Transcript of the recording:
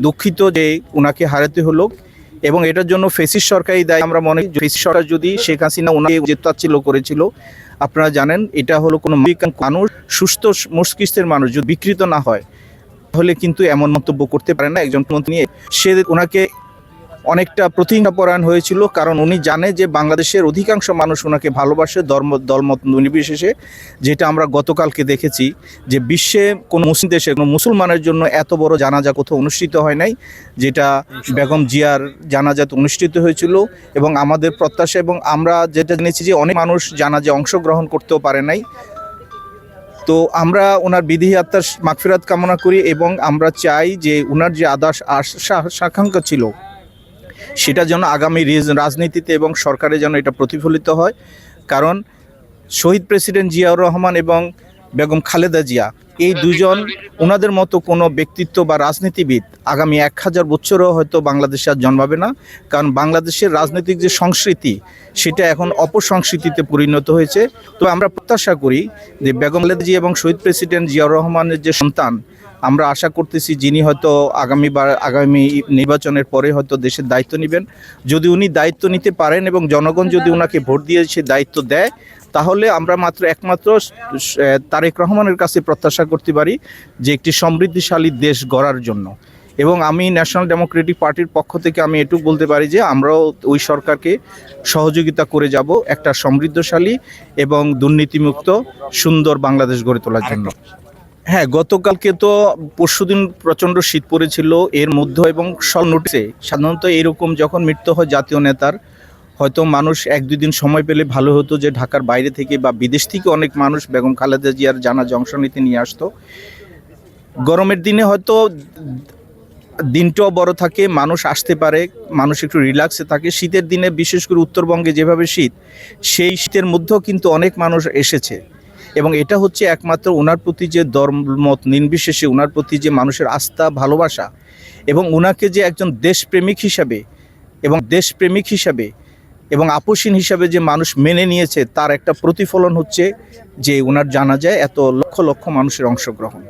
দুঃখিত যে ওনাকে হারাতে হলো, এবং এটার জন্য ফেসিস্ট সরকারই দায়ী। আমরা মনে করি ফেসিস্ট সরকার যদি শেখ হাসিনা ওনাকে জেতাচ্ছিল করেছিল, আপনারা জানেন এটা হলো কোনো মানুষ, সুস্থ মস্তিষ্কের মানুষ যদি বিকৃত না হয় তাহলে কিন্তু এমন মন্তব্য করতে পারে না একজন মন্ত্রী নিয়ে। সে ওনাকে অনেকটা প্রতিহিংসাপরায়ণ হয়েছিল, কারণ উনি জানে যে বাংলাদেশের অধিকাংশ মানুষ ওনাকে ভালোবাসে দলমত নির্বিশেষে। যেটা আমরা গতকালকে দেখেছি যে বিশ্বে কোনো মুসলিম দেশে কোনো মুসলমানের জন্য এত বড় জানাজা কোথাও অনুষ্ঠিত হয় নাই, যেটা বেগম জিয়ার জানাজাতে অনুষ্ঠিত হয়েছিল। এবং আমাদের প্রত্যাশা, এবং আমরা যেটা জেনেছি যে অনেক মানুষ জানাজায় অংশগ্রহণ করতেও পারে নাই। তো আমরা ওনার বিদেহী আত্মার মাগফিরাত কামনা করি, এবং আমরা চাই যে ওনার যে আকাঙ্ক্ষা ছিল সেটা যেন আগামী রাজনীতিতে এবং সরকারে যেন এটা প্রতিফলিত হয়। কারণ শহীদ প্রেসিডেন্ট জিয়াউর রহমান এবং বেগম খালেদা জিয়া এই দুজন ওনাদের মতো কোনো ব্যক্তিত্ব বা রাজনীতিবিদ আগামী 1000 বছরও হয়তো বাংলাদেশে আর জন্মাবে না। কারণ বাংলাদেশের রাজনৈতিক যে সংস্কৃতি সেটা এখন অপসংস্কৃতিতে পরিণত হয়েছে। তো আমরা প্রত্যাশা করি যে বেগম খালেদা জিয়া এবং শহীদ প্রেসিডেন্ট জিয়াউর রহমানের যে সন্তান, আমরা আশা করতেছি যিনি হয়তো আগামী নির্বাচনের পরে হয়তো দেশের দায়িত্ব নেবেন। যদি উনি দায়িত্ব নিতে পারেন এবং জনগণ যদি ওনাকে ভোট দিয়ে সে দায়িত্ব দেয়, তাহলে আমরা একমাত্র তারেক রহমানের কাছে প্রত্যাশা করতে পারি যে একটি সমৃদ্ধিশালী দেশ গড়ার জন্য। এবং আমি ন্যাশনাল ডেমোক্রেটিক পার্টির পক্ষ থেকে আমি এটুকু বলতে পারি যে আমরাও ওই সরকারকে সহযোগিতা করে যাব একটা সমৃদ্ধশালী এবং দুর্নীতিমুক্ত সুন্দর বাংলাদেশ গড়ে তোলার জন্য। হ্যাঁ, গতকালকে তো পরশুদিন প্রচণ্ড শীত পড়েছিল, এর মধ্যে এবং সব নোটিসে সাধারণত এরকম যখন মৃত্যু হয় জাতীয় নেতার, হয়তো মানুষ 1-2 দিন সময় পেলে ভালো হতো যে ঢাকার বাইরে থেকে বা বিদেশ থেকে অনেক মানুষ বেগম খালেদা জিয়ার জানাজা অংশ নিতে নিয়ে আসতো। গরমের দিনে হয়তো দিনটাও বড় থাকে, মানুষ আসতে পারে, মানুষ একটু রিল্যাক্সে থাকে। শীতের দিনে বিশেষ করে উত্তরবঙ্গে যেভাবে শীত, সেই শীতের মধ্যেও কিন্তু অনেক মানুষ এসেছে। এবং এটা হচ্ছে একমাত্র ওনার প্রতি যে ধর্মমত নির্বিশেষে ওনার প্রতি যে মানুষের আস্থা ভালোবাসা, এবং ওনাকে যে একজন দেশপ্রেমিক হিসাবে এবং আপোষহীন হিসাবে যে মানুষ মেনে নিয়েছে, তার একটা প্রতিফলন হচ্ছে যে ওনার জানাজায় এত লক্ষ লক্ষ মানুষের অংশগ্রহণ।